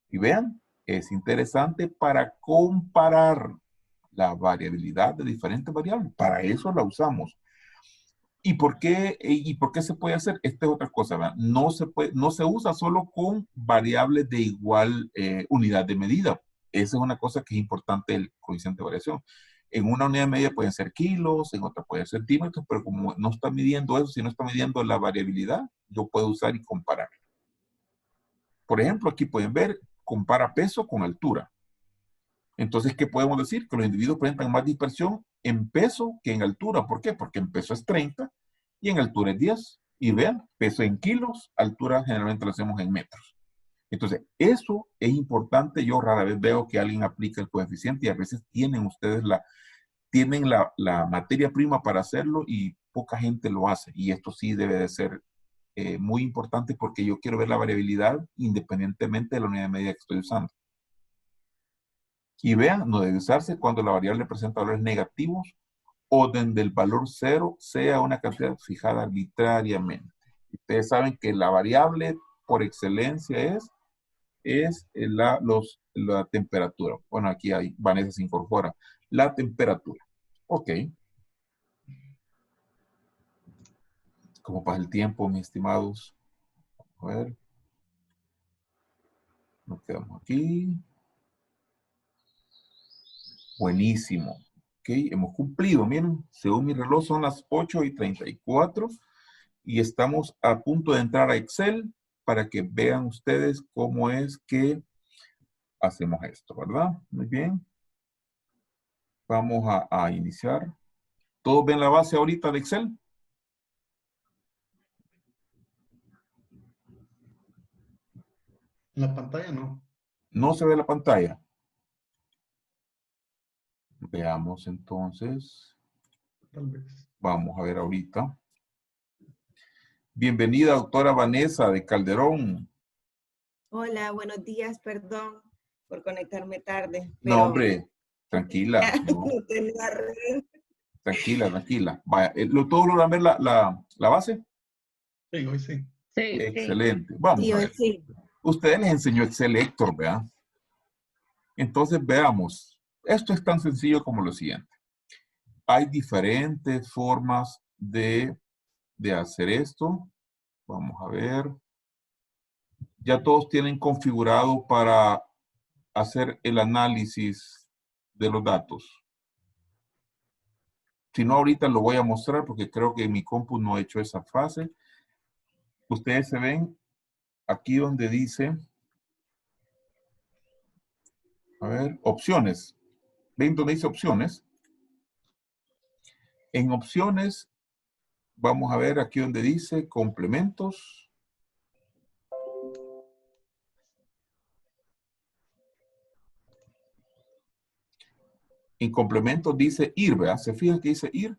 Y vean, es interesante para comparar la variabilidad de diferentes variables. Para eso la usamos. ¿Y por qué se puede hacer? Esta es otra cosa, ¿verdad? No se usa solo con variables de igual unidad de medida. Esa es una cosa que es importante del coeficiente de variación. En una unidad de medida pueden ser kilos, en otra pueden ser centímetros, pero como no está midiendo eso, si no está midiendo la variabilidad, yo puedo usar y comparar. Por ejemplo, aquí pueden ver, compara peso con altura. Entonces, ¿qué podemos decir? Que los individuos presentan más dispersión en peso que en altura. ¿Por qué? Porque en peso es 30 y en altura es 10. Y vean, peso en kilos, altura generalmente lo hacemos en metros. Entonces, eso es importante. Yo rara vez veo que alguien aplica el coeficiente y a veces tienen ustedes la materia prima para hacerlo y poca gente lo hace. Y esto sí debe de ser muy importante porque yo quiero ver la variabilidad independientemente de la unidad de medida que estoy usando. Y vean, no debe usarse cuando la variable presenta valores negativos o donde el valor 0 sea una cantidad fijada arbitrariamente. Ustedes saben que la variable por excelencia es la temperatura. Bueno, aquí Vanessa se incorpora. La temperatura. Ok. ¿Cómo pasa el tiempo, mis estimados? A ver. Nos quedamos aquí. Buenísimo. Ok, Ok, hemos cumplido. Miren, según mi reloj son las 8:34 y estamos a punto de entrar a Excel para que vean ustedes cómo es que hacemos esto, ¿verdad? Muy bien. Vamos a iniciar. ¿Todos ven la base ahorita de Excel? En la pantalla no. No se ve la pantalla. Veamos entonces. Tal vez. Vamos a ver ahorita. Bienvenida, doctora Vanessa de Calderón. Hola, buenos días, perdón por conectarme tarde. No, Pero hombre, tranquila. ¿no? no tenía red. Tranquila, tranquila. Vaya, ¿todos logran ver la base? Sí, hoy sí. Sí. Excelente. Vamos Sí, a hoy ver. sí. Ustedes les enseñó Excel Héctor, ¿verdad? Entonces veamos. Esto es tan sencillo como lo siguiente. Hay diferentes formas de hacer esto. Vamos a ver. Ya todos tienen configurado para hacer el análisis de los datos. Si no, ahorita lo voy a mostrar porque creo que en mi compu no he hecho esa fase. Ustedes se ven aquí donde dice, a ver, opciones. ¿Ven donde dice opciones? En opciones, vamos a ver aquí donde dice complementos. En complementos dice ir, ¿verdad? Se fijan que dice ir.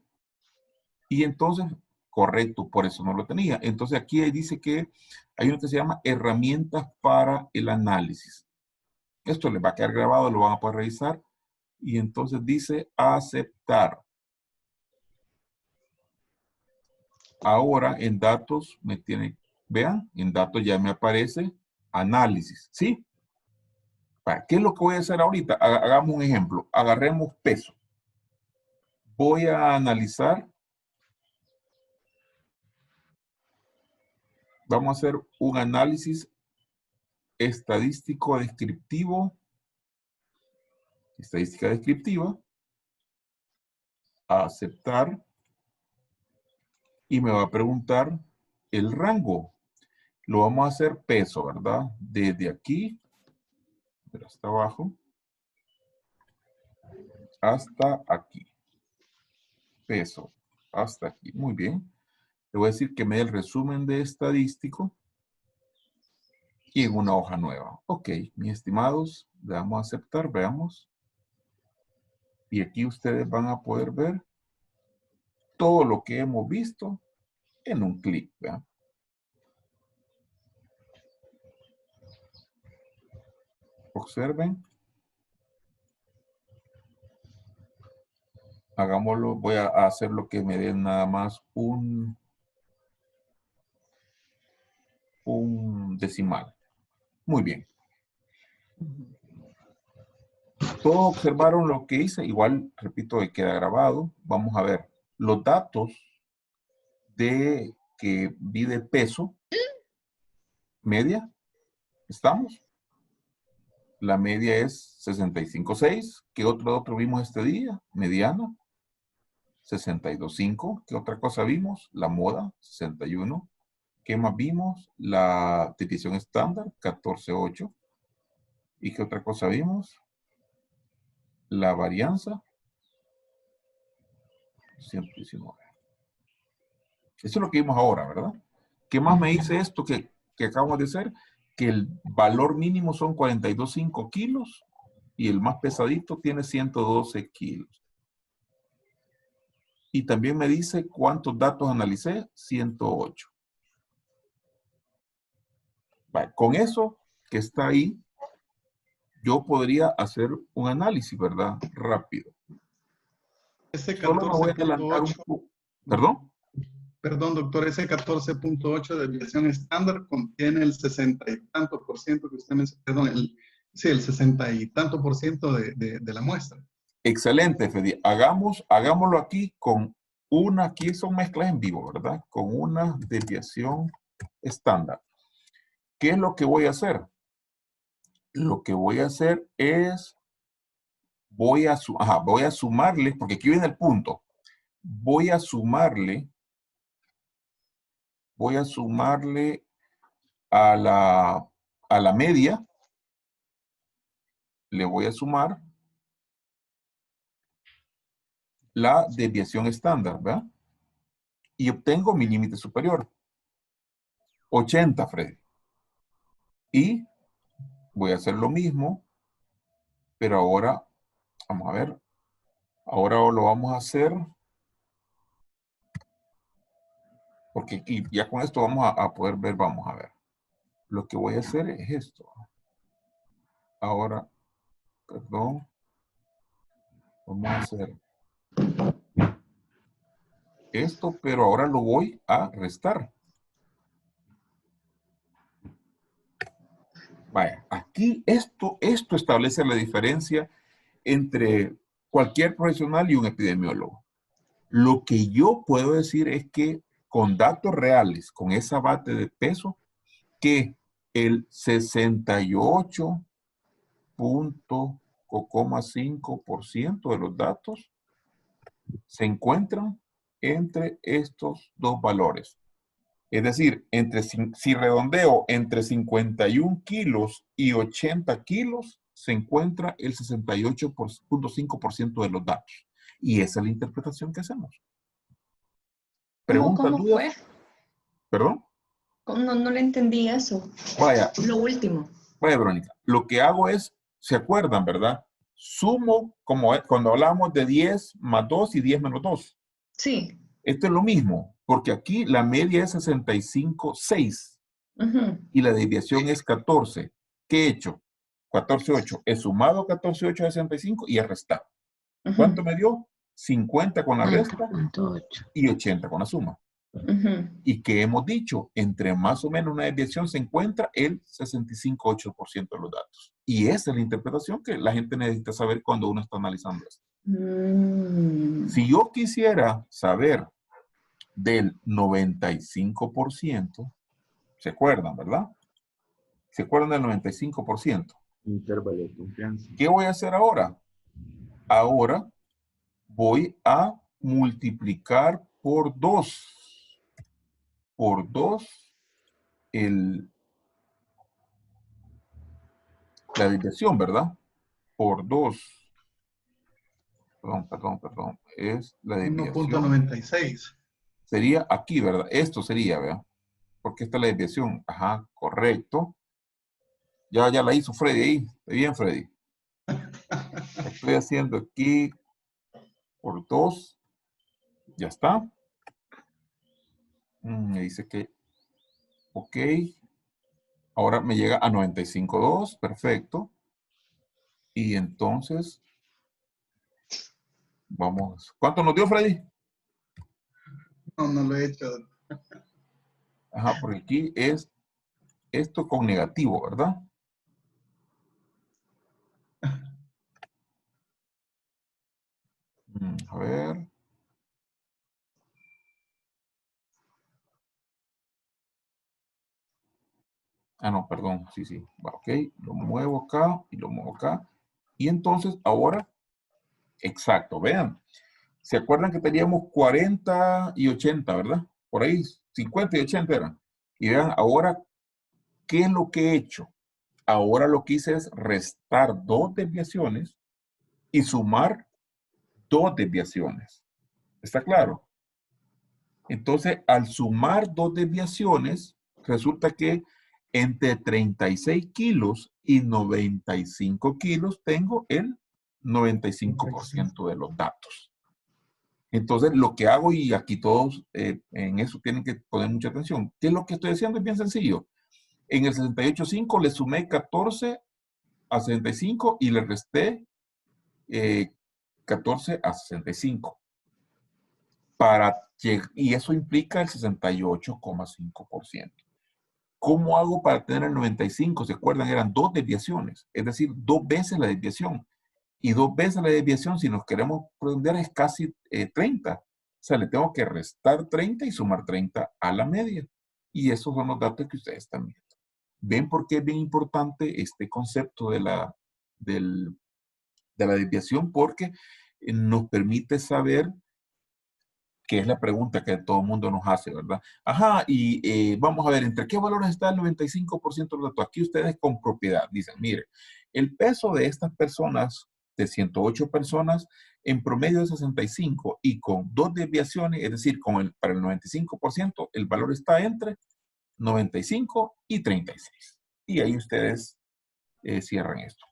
Y entonces, correcto, por eso no lo tenía. Entonces aquí dice que hay uno que se llama herramientas para el análisis. Esto les va a quedar grabado, lo van a poder revisar. Y entonces dice aceptar. Ahora en datos me tiene, vean, en datos ya me aparece análisis, ¿sí? ¿Qué es lo que voy a hacer ahorita? Hagamos un ejemplo. Agarremos peso. Voy a analizar. Vamos a hacer un análisis estadístico descriptivo. Estadística descriptiva. Aceptar. Y me va a preguntar el rango. Lo vamos a hacer peso, ¿verdad? Desde aquí, hasta abajo, hasta aquí. Peso, hasta aquí. Muy bien. Le voy a decir que me dé el resumen de estadístico y en una hoja nueva. Ok, mis estimados, le damos a aceptar, veamos. Y aquí ustedes van a poder ver todo lo que hemos visto en un clic, ¿verdad? Observen. Hagámoslo, voy a hacer lo que me dé nada más un decimal. Muy bien. Todos observaron lo que hice, igual, repito, que queda grabado. Vamos a ver los datos que vi de peso, media, ¿estamos? La media es 65.6. ¿Qué otro vimos este día? Mediana. 62.5. ¿Qué otra cosa vimos? La moda, 61. ¿Qué más vimos? La desviación estándar, 14.8. ¿Y qué otra cosa vimos? La varianza, 119. Eso es lo que vimos ahora, ¿verdad? ¿Qué más me dice esto que acabamos de hacer? Que el valor mínimo son 42.5 kilos y el más pesadito tiene 112 kilos. Y también me dice cuántos datos analicé, 108. Vale, con eso que está ahí, yo podría hacer un análisis, ¿verdad? Rápido. Ese Solo me voy a adelantar un 14.8. poco. ¿Perdón? Perdón, doctor, ese 14.8 de desviación estándar contiene el 60 y tanto por ciento que usted mencionó, perdón, el 60 y tanto por ciento de la muestra. Excelente, Fede. Hagámoslo aquí con aquí son mezclas en vivo, ¿verdad? Con una desviación estándar. ¿Qué es lo que voy a hacer? Lo que voy a hacer es, voy a sumarle, porque aquí viene el punto. Voy a sumarle a la media, le voy a sumar la desviación estándar, ¿verdad? Y obtengo mi límite superior. 80, Freddy. Y voy a hacer lo mismo, pero ahora, vamos a ver, ahora lo vamos a hacer, porque aquí ya con esto vamos a poder ver, vamos a ver. Lo que voy a hacer es esto. Ahora, perdón, vamos a hacer esto, pero ahora lo voy a restar. Vaya, aquí esto establece la diferencia entre cualquier profesional y un epidemiólogo. Lo que yo puedo decir es que con datos reales, con esa base de peso, que el 68.5% de los datos se encuentran entre estos dos valores. Es decir, si redondeo entre 51 kilos y 80 kilos, se encuentra el 68.5% de los datos. Y esa es la interpretación que hacemos. ¿Preguntas, ¿Cómo dudas? fue? ¿Perdón? No le entendí eso. Vaya. Lo último. Vaya, Verónica. Lo que hago es, ¿se acuerdan, verdad? Sumo, como cuando hablamos de 10 más 2 y 10 menos 2. Sí. Esto es lo mismo, porque aquí la media es 65.6 y la desviación es 14. ¿Qué he hecho? 14.8. He sumado 14.8 a 65 y he restado. ¿Cuánto me dio? 50 con la resta y 80 con la suma. ¿Y qué hemos dicho? Entre más o menos una desviación se encuentra el 65.8% de los datos. Y esa es la interpretación que la gente necesita saber cuando uno está analizando esto. Si yo quisiera saber del 95%, ¿se acuerdan, verdad? ¿Se acuerdan del 95%? Intervalo de confianza. ¿Qué voy a hacer ahora? Ahora voy a multiplicar por 2. Por 2 la desviación, ¿verdad? Por 2. Perdón. Es la desviación. 1.96. Sería aquí, ¿verdad? Esto sería, ¿verdad? Porque esta es la desviación. Ajá, correcto. Ya la hizo Freddy ahí. Está bien, Freddy. Estoy haciendo aquí por 2. Ya está. Me dice que, ok. Ahora me llega a 95.2. Perfecto. Y entonces, vamos. ¿Cuánto nos dio, Freddy? No lo he hecho. Ajá, porque aquí es esto con negativo, ¿verdad? A ver. Ah, no, perdón. Sí. Va, ok. Lo muevo acá y lo muevo acá. Y entonces, ahora, exacto, vean. ¿Se acuerdan que teníamos 40 y 80, verdad? Por ahí, 50 y 80 eran. Y vean, ahora, ¿qué es lo que he hecho? Ahora lo que hice es restar 2 desviaciones y sumar 2 desviaciones. ¿Está claro? Entonces, al sumar 2 desviaciones, resulta que entre 36 kilos y 95 kilos tengo el 95% de los datos. Entonces, lo que hago, y aquí todos en eso tienen que poner mucha atención, ¿qué es lo que estoy haciendo? Es bien sencillo. En el 68.5 le sumé 14 a 65 y le resté 14 a 65. Y eso implica el 68.5%. ¿Cómo hago para tener el 95? ¿Se acuerdan? Eran 2 desviaciones, es decir, 2 veces la desviación. Y 2 veces la desviación, si nos queremos prender, es casi 30. O sea, le tengo que restar 30 y sumar 30 a la media. Y esos son los datos que ustedes están viendo. ¿Ven por qué es bien importante este concepto de de la desviación porque nos permite saber, que es la pregunta que todo el mundo nos hace, ¿verdad? Ajá, y vamos a ver, ¿entre qué valores está el 95% de los datos? Aquí ustedes con propiedad dicen, mire, el peso de estas personas, de 108 personas, en promedio de 65 y con 2 desviaciones, es decir, para el 95%, el valor está entre 95 y 36. Y ahí ustedes cierran esto.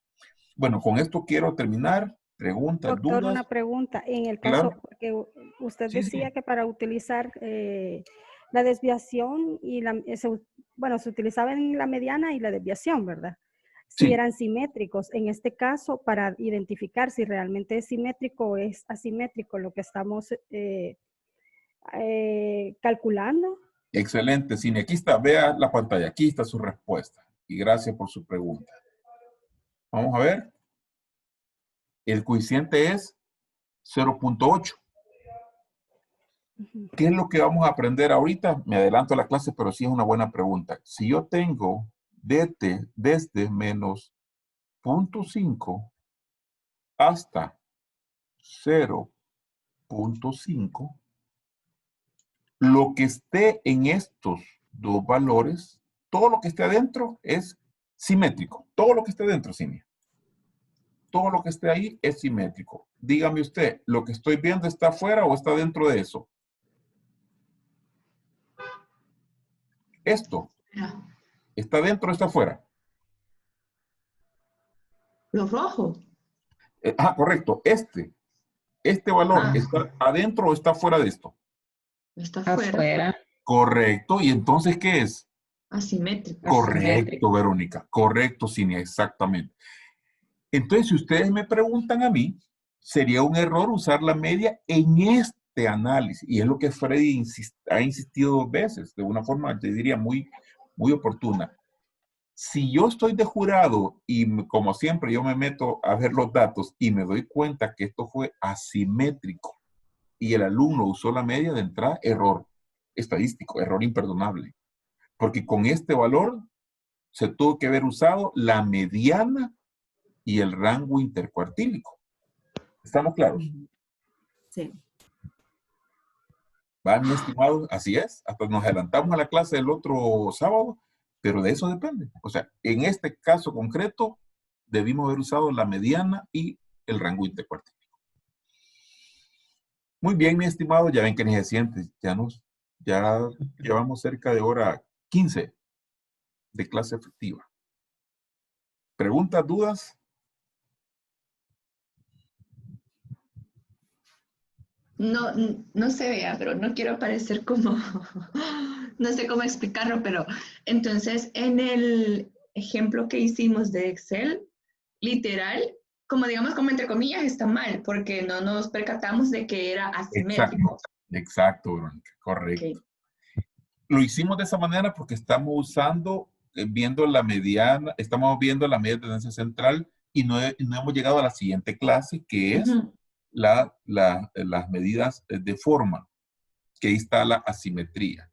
Bueno, con esto quiero terminar. Preguntas, Doctor, dudas. una pregunta. En el Claro. caso, porque usted Sí, decía sí. que para utilizar la desviación y se utilizaba en la mediana y la desviación, ¿verdad? Si Sí. eran simétricos. En este caso, para identificar si realmente es simétrico o es asimétrico lo que estamos calculando. Excelente, Cine. Aquí está, vea la pantalla. Aquí está su respuesta. Y gracias por su pregunta. Vamos a ver. El coeficiente es 0.8. ¿Qué es lo que vamos a aprender ahorita? Me adelanto a la clase, pero sí es una buena pregunta. Si yo tengo desde menos 0.5 hasta 0.5, lo que esté en estos dos valores, todo lo que esté adentro es simétrico. Todo lo que esté dentro, Cinia. Todo lo que esté ahí es simétrico. Dígame usted, ¿lo que estoy viendo está afuera o está dentro de eso? Esto, ¿está dentro o está afuera? Lo rojo. Correcto. Este valor, ¿está adentro o está fuera de esto? Está afuera. Correcto. ¿Y entonces qué es? Asimétrico. Correcto, Verónica. Correcto, Cinia, exactamente. Entonces, si ustedes me preguntan a mí, sería un error usar la media en este análisis. Y es lo que Freddy ha insistido 2 veces, de una forma, te diría, muy, muy oportuna. Si yo estoy de jurado y como siempre yo me meto a ver los datos y me doy cuenta que esto fue asimétrico y el alumno usó la media de entrada, error estadístico, error imperdonable. Porque con este valor se tuvo que haber usado la mediana y el rango intercuartílico. ¿Estamos claros? Sí. ¿Va, mi estimado? Así es. Hasta nos adelantamos a la clase del otro sábado, pero de eso depende. O sea, en este caso concreto, debimos haber usado la mediana y el rango intercuartílico. Muy bien, mi estimado. Ya ven que ni se siente. Ya llevamos cerca de hora 15 de clase efectiva. ¿Preguntas, dudas? No se vea, pero no quiero parecer como, no sé cómo explicarlo, pero entonces en el ejemplo que hicimos de Excel, literal, como digamos, como entre comillas, está mal, porque no nos percatamos de que era asimétrico. Exacto, Verónica, correcto. Okay. Lo hicimos de esa manera porque estamos usando, viendo la mediana, estamos viendo la media de tendencia central y no hemos llegado a la siguiente clase, que es las medidas de forma, que ahí está la asimetría.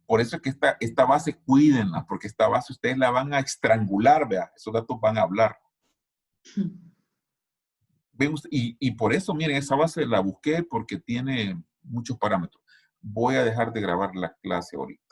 Por eso es que esta base, cuídenla, porque esta base ustedes la van a estrangular, vea, esos datos van a hablar. ¿Ven usted? Y por eso, miren, esa base la busqué porque tiene muchos parámetros. Voy a dejar de grabar la clase ahorita.